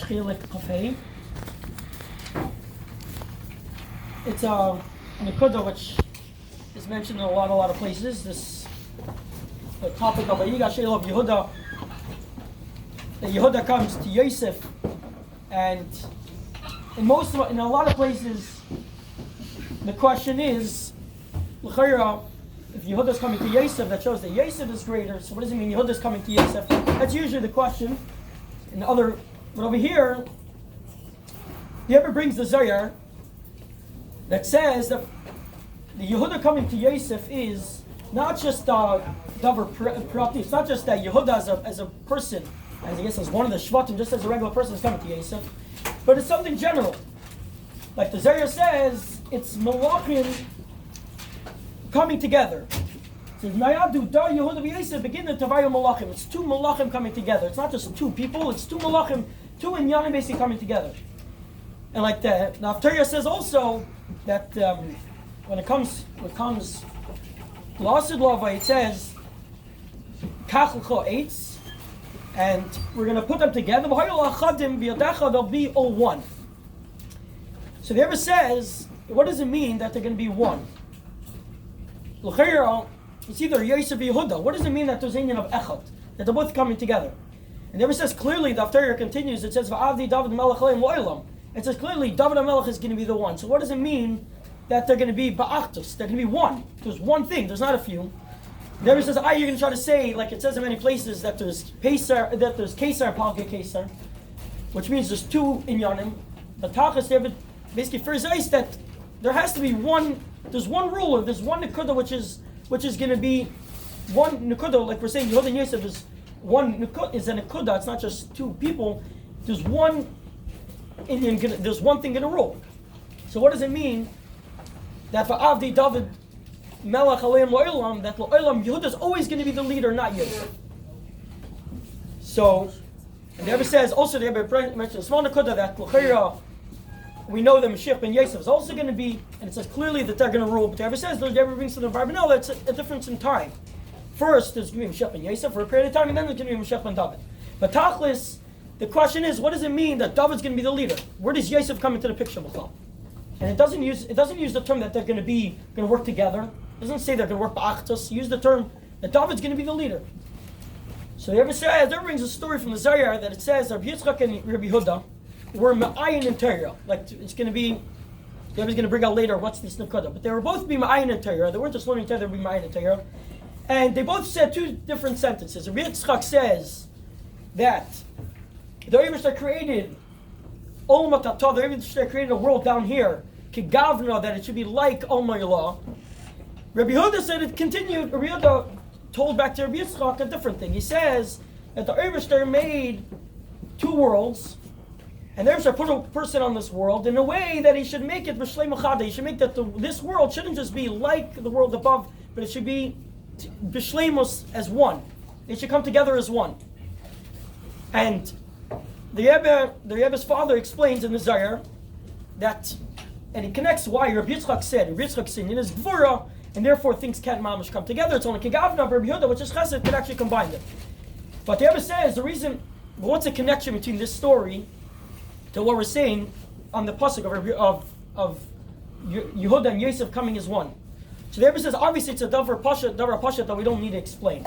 Vayigash Chelik Kafei. It's a nekuda which is mentioned in a lot of places. The topic of Vayigash of Yehuda. That Yehuda comes to Yosef, and in a lot of places, the question is, if Yehuda is coming to Yosef, that shows that Yosef is greater. So what does it mean Yehuda is coming to Yosef? That's usually the question. But over here, the Rebbe brings the Zayar that says that the Yehuda coming to Yosef is not just davar prati. It's not just that Yehuda as a person, as one of the Shvatim, just as a regular person is coming to Yosef, but it's something general. Like the Zayar says, it's Malachim coming together. It says, Nayadu dar Yehuda v'Yosef begin the Tavayu Malachim. It's two Malachim coming together. It's not just two people, it's two Malachim, two Inyanim basically coming together. And like that. Now Torah says also that when it comes to Lasid Lava, it says Kach l'cho eitz, and we're going to put them together. They'll be all one. So the Rebbe says, what does it mean that they're going to be one? It's either Yosef and Yehuda. What does it mean that there's an union of echad, that they're both coming together? And the Rebbe says clearly, the Torah continues, it says Va'avdi David Melech Leim Lo'olam. It says clearly David HaMelech is going to be the one. So what does it mean that they're going to be ba'achtos? They're going to be one. There's one thing. There's not a few. The Rebbe says, you're going to try to say, like it says in many places, that there's Pesar, that there's Kesar and Palke Kesar, which means there's two inyanim. But Tachas, the Rebbe basically first that there has to be one. There's one ruler. There's one nekuda which is going to be one nekuda. Like we're saying, Yehuda and Yosef is one nekuda. Is a nekuda. It's not just two people. There's one Indian. There's one thing going to rule. So what does it mean that for Avdi David Melech Aleim Lo'olam, that Lo'olam Yehuda is always going to be the leader, not Yosef? So, and the Rebbe says also, the Rebbe mentions a small nekuda that L'chayra, we know that Moshiach and Yosef is also going to be, and it says clearly that they're going to rule. But the Rebbe says, the Rebbe brings to the Barbanel, that's a difference in time. First, there's going to be Moshiach and Yosef for a period of time, and then there's going to be Moshiach and David. But Tachlis, the question is, what does it mean that David's going to be the leader? Where does Yosef come into the picture, Michal? And it doesn't use the term that they're going to work together. It doesn't say they're going to work ba'achtos. Use the term that David's going to be the leader. So the Rebbe brings a story from the Zayar that it says Rabbi Yitzchak and Rabbi Yehuda were ma'ayin in Torah. Like it's going to be, the Rebbe's going to bring out later what's this nekuda. But they were both be ma'ayin in Torah. They weren't just learning Torah; they were ma'ayin in Torah. And they both said two different sentences. Rabbi Yitzchak says that the Rebbe created Olam Atata. The Rebbe created a world down here, Kigavna, that it should be like Omaylah. Rabbi Yehuda said it continued. Rabbi Yehuda told back to Rabbi Yitzchak a different thing. He says that the Rebbe made two worlds, and the Rebbe put a person on this world in a way that he should make it b'shlei machada. He should make that this world shouldn't just be like the world above, but it should be b'shleimus as one. They should come together as one. And the Rebbe's father explains in the Zayar that, and he connects why Rabbi Yitzchak said in his Gvura, and therefore things can't mamish come together. It's only Kigavna of Rabbi Yehuda, which is Chesed, can actually combine them. But the Rebbe says the reason, what's the connection between this story to what we're saying on the pasuk of Yehuda and Yosef coming as one? So the Rebbe says obviously it's a davar pashat that we don't need to explain.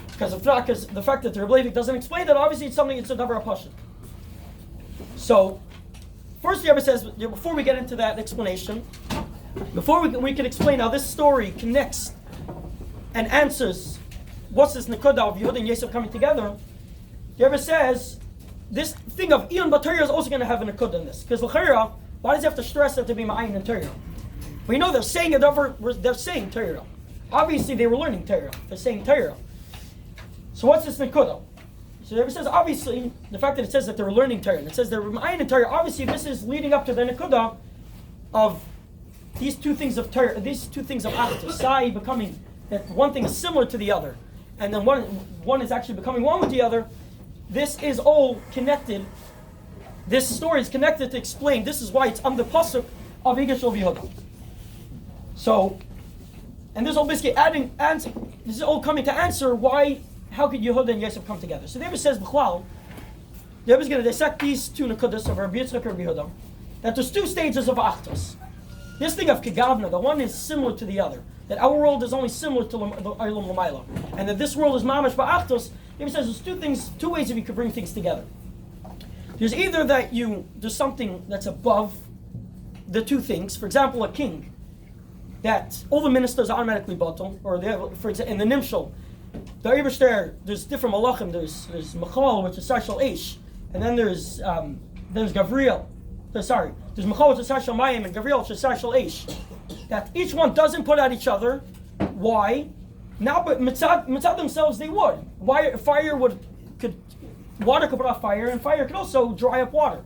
Because the fact that the Rebbe Leivik doesn't explain that, obviously it's a davar pashat. So first the Rebbe says, before we get into that explanation, before we can explain how this story connects and answers what's this nekuda of Yehuda and Yosef coming together, the Rebbe says this thing of Iyun B'Torah is also going to have a nekuda in this. Because l'chayra, why does he have to stress that to be ma'ayin in Torah? We know they're saying they're saying Torah. Obviously they were learning Torah. They're saying Torah. So what's this nekuda? So the Rebbe says obviously the fact that it says that they were learning Torah, and it says they're ma'ayin in Torah, obviously this is leading up to the nekuda of these two things of Torah, these two things of Achtos, Sai becoming that one thing is similar to the other, and then one is actually becoming one with the other. This is all connected. This story is connected to explain. This is why it's on the pasuk of Vayigash of Yehuda. So, and this is all basically answer. This is all coming to answer why. How could Yehuda and Yosef come together? So the Rebbe says, B'chlal, The Rebbe is going to dissect these two nekudas of Rabbi Yitzchak and Rabbi Yehuda. That there's two stages of Achdus. This thing of Kegavna, the one is similar to the other. That our world is only similar to the Olam L'mayla. And that this world is Mamash Ba'achdus. The Rebbe says there's two ways that you could bring things together. There's either that there's something that's above the two things. For example, a king. That all the ministers are automatically bottom. Or for example, in the Nimshal, the Eibishter, there's different malachim. There's Michal, which is Sarshal Eish. And then there's Gavriel. There's Michal, which is Sarshal Mayim, and Gavriel, which is Sarshal Eish. That each one doesn't put out each other. Why? Now, but mitzad themselves, they would. Why? Water could put out fire, and fire could also dry up water.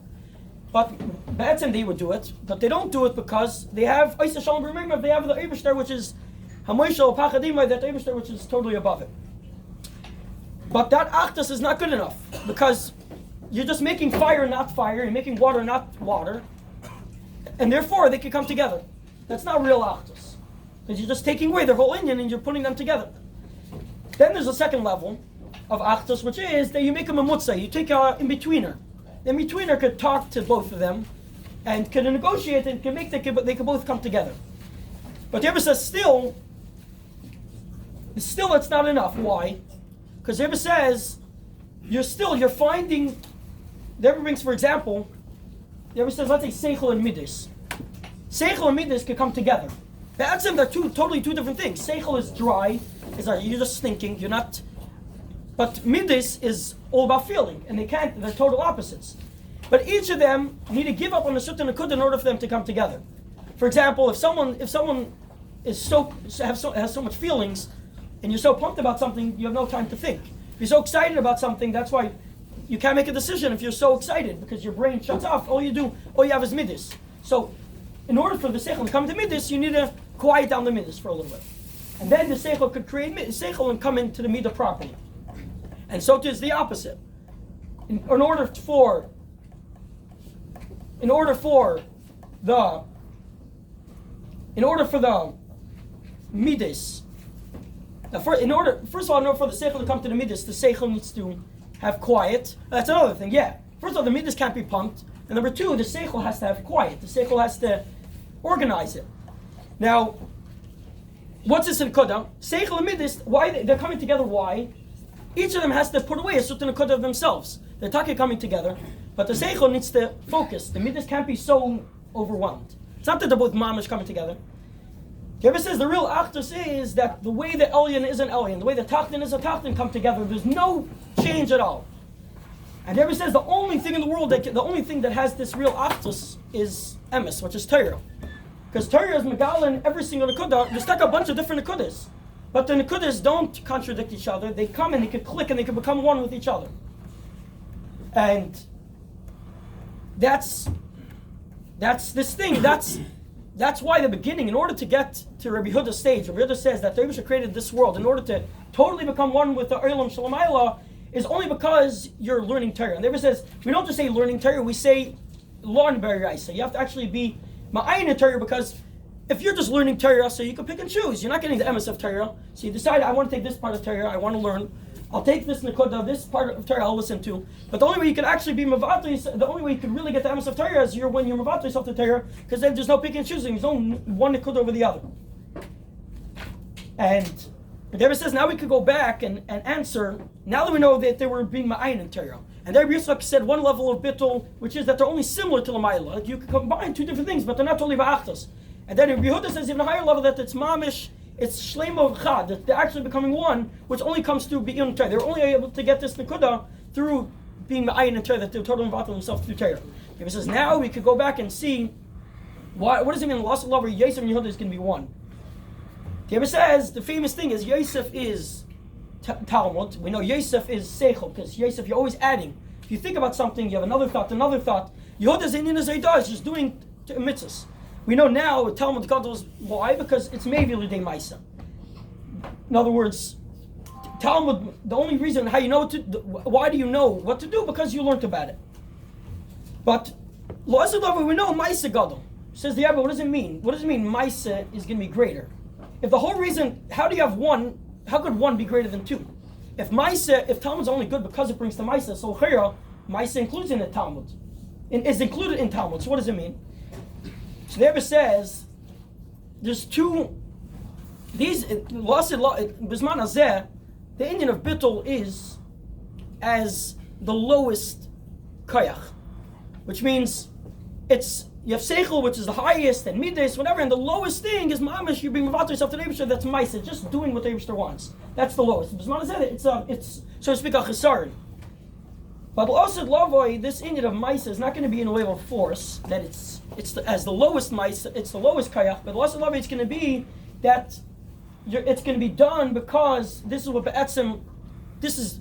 But Ba'etzem they would do it, but they don't do it because they have Eisa Shalom B'Mimra, they have the Eibishter, which is Hamoishal Pachadimai, that Eibishter which is totally above it. But that Achdus is not good enough, because you're just making fire not fire, you're making water not water, and therefore they can come together. That's not real Achdus, because you're just taking away their whole Indian and you're putting them together. Then there's a second level of Achdus, which is that you make a Mamutza, you take an in-betweener. The in-betweener could talk to both of them and could negotiate and can make they could both come together. But the Rebbe says still that's not enough. Why? Because the Rebbe says you're finding. The Rebbe brings, for example, the Rebbe says, let's say Seichel and Midas. Seichel and Midas could come together. That's them. They're two different things. Seichel is dry. You're just thinking. You're not. But Midas is all about feeling, and they're total opposites. But each of them need to give up on a certain akud in order for them to come together. For example, if someone has so much feelings, and you're so pumped about something, you have no time to think. If you're so excited about something, that's why you can't make a decision if you're so excited, because your brain shuts off. All you have is Midas. So, in order for the seichel to come to Midas, you need to quiet down the Midas for a little bit. And then the seichel could create seichel and come into the Midah properly. And so it is the opposite. In order for the midas, first of all, in order for the seichel to come to the midas, the seichel needs to have quiet. That's another thing. Yeah. First of all, the midas can't be pumped, and number two, the seichel has to have quiet. The seichel has to organize it. Now, what's this in Kodah? Seichel and midas. Why they're coming together? Why? Each of them has to put away a certain akud of themselves. They're talking coming together, but the seichel needs to focus. The midas can't be so overwhelmed. It's not that they're both mamish coming together. The Rebbe says the real achdus is that the way the elyon is an elyon, the way the tachtin is a tachtin come together. There's no change at all. And the Rebbe says the only thing in the world, the only thing that has this real achdus is emes, which is Torah. Because Torah is megalin every single nekudah. There's like a bunch of different nekudas. But the nekudas don't contradict each other. They come and they can click and they can become one with each other. And that's this thing. That's why the beginning, in order to get to Rabbi Yehuda's stage, Rabbi Yehuda says that the Rebbe created this world in order to totally become one with the Olam Shalom Ayla, is only because you're learning Torah. And the Rebbe says, we don't just say learning Torah, we say learn B'Raisa. You have to actually be ma'ayin in Torah, because if you're just learning Torah, so you can pick and choose. You're not getting the emes of Torah. So you decide, I want to take this part of Torah, I want to learn. I'll take this nekudah, this part of Torah I'll listen to. But the only way you can actually be mevatris, the only way you can really get the emes of Torah is when you're mevatris of the Torah, because then there's no picking and choosing. There's no one nekudah over the other. And the Rebbe says now we could go back and answer, now that we know that they were being ma'ayin in Torah. And there Yitzchak said one level of bittul, which is that they're only similar to L'mayla. Like you can combine two different things, but they're not totally ba'achtas. And then Yehuda says even a higher level that it's mamish, it's shleimo v'chad, that they're actually becoming one, which only comes through being Torah. They're only able to get this nekudah through being ma'ayin in Torah, that they're totally involved in themselves through Torah. He says now we could go back and see what does it mean loss of love where Yosef and Yehuda is going to be one. The Rebbe says the famous thing is Yosef is Talmud. We know Yosef is seichel, because Yosef you're always adding. If you think about something, you have another thought. Yehuda's in as he does, just doing mitzvahs. We know now with Talmud Gadol why? Because it's maybe l'dei ma'isa. In other words, Talmud, the only reason how you know why do you know what to do? Because you learned about it. But Lo'asadav, we know ma'isa Gadol. Says the Rebbe, what does it mean? What does it mean ma'isa is going to be greater? If the whole reason, how do you have one? How could one be greater than two? If Talmud's only good because it brings to ma'isa, so Maisa includes in the Talmud, is included in Talmud. So what does it mean? So the Rebbe says there's two. These Bisman Hazeh, the Indian of Bittul is as the lowest koyach, which means you have seichel, which is the highest, and midas, whatever, and the lowest thing is mamish. You bring mevater yourself to the Eibishter. That's ma'isa, just doing what the Eibishter wants. That's the lowest. Bisman Hazeh, it's so to speak a chesaron. But also Lavoy, this Indian of Maisa is not going to be in a level of force that as the lowest Maisa, it's the lowest Kayach, but also Lavoy, it's going to be that it's going to be done because this is what Be'etzim, this is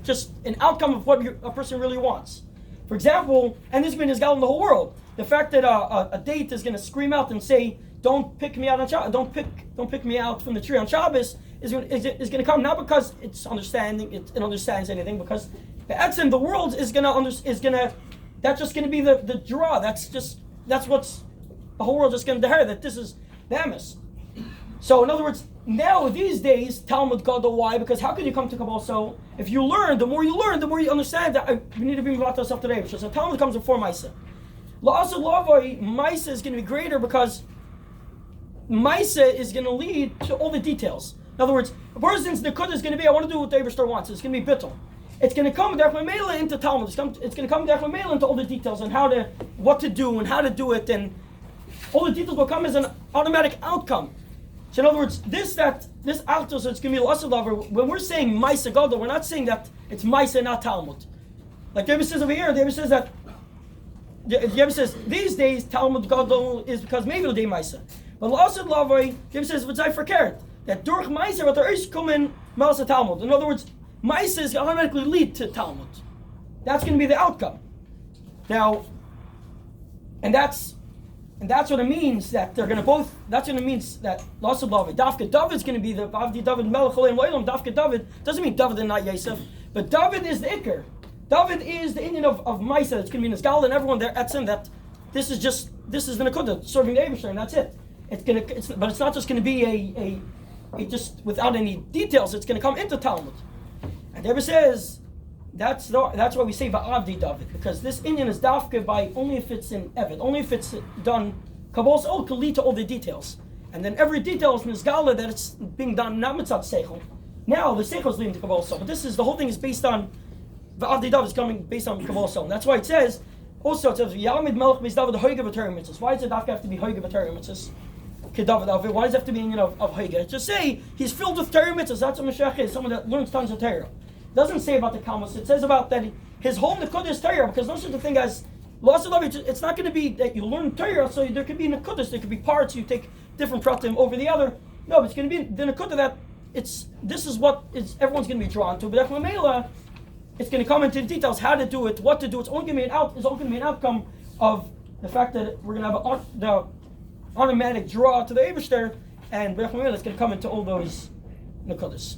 just an outcome of what a person really wants. For example, and this has been his gal in the whole world, the fact that a date is going to scream out and say, don't pick me out on Shabbos, don't pick me out from the tree on Shabbos, is going to come not because it understands anything, because the world is gonna that's just gonna be the draw. That's what's the whole world just gonna declare that this is the emes. So in other words, now these days Talmud Gadol, why? Because how can you come to Kabbalah? So if you learn, the more you understand that you need to bring about yourself today. So Talmud comes before Maisa. La'asad Lavoi, Maisa is going to be greater because Maisa is going to lead to all the details. In other words, a person's Nikud is going to be, I want to do what the Eibishter wants. It's going to be bittul. It's going to come Derech Mamela into Talmud. It's going to come Derech Mamela into all the details on what to do and how to do it, and all the details will come as an automatic outcome. So in other words, this alto, so it's going to be l'asad lover. When we're saying Maisa Gadol, we're not saying that it's Maisa, not Talmud. Like the Rebbe says over here, the Rebbe says that the Rebbe says these days Talmud Gadol is because maybe it'll be Maisa. But l'asad lover, the Rebbe says what's I forget that durch Maisa what there is coming Malsa Talmud. In other words, Maisa is going to automatically lead to Talmud. That's going to be the outcome. Now, and that's what it means that they're going to both. That's what it means that L'asad David, Dafka David's going to be the Avdi David Melech Olam Olam. Dafka David doesn't mean David and not Yosef, but David is the Iker. David is the Indian of Maisa. It's going to be Nizgal and everyone there at Sim that this is the Nakuda serving the Eibishter, and that's it. But it's not just going to be a just without any details. It's going to come into Talmud. And the Rebbe says that's why we say Va'avdi David, because this Indian is dafka by only if it's in Evet, only if it's done Kabbalah's all can lead to all the details, and then every detail is nizgala that it's being done not mitzat seichel. Now the seichel is leading to Kabbalah's soul, but the whole thing is based on Va'avdi David is coming based on Kabbalah's soul. And that's why it says Yamid Melech Beis David Hoige B'Torah Mitzvos. Why does it have to be Hoige B'Torah Mitzvos? Why does it have to be of Hoige? Just say he's filled with Torah Mitzvos. That's what Moshiach is, someone that learns tons of Torah. It doesn't say about the Kalmos. It says about that his whole Nekudah is Torah, because no such a thing as loss of love. It's not going to be that you learn Torah, so there could be Nekudas, there could be parts, you take different pratim over the other. No, but it's going to be the Nekudah that this is what everyone's going to be drawn to. But Mela, it's going to come into the details, how to do it, what to do. It's only going to be an outcome of the fact that we're going to have the automatic draw to the Eibishter, and it's going to come into all those Nekudas.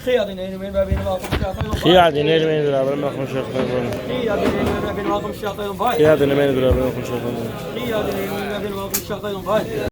Chia dinei men rabbeinu malchum Moshiach olam. Chia dinei men rabbeinu malchum Moshiach olam. Chia dinei men rabbeinu malchum Moshiach olam. Chia dinei men rabbeinu malchum Moshiach olam.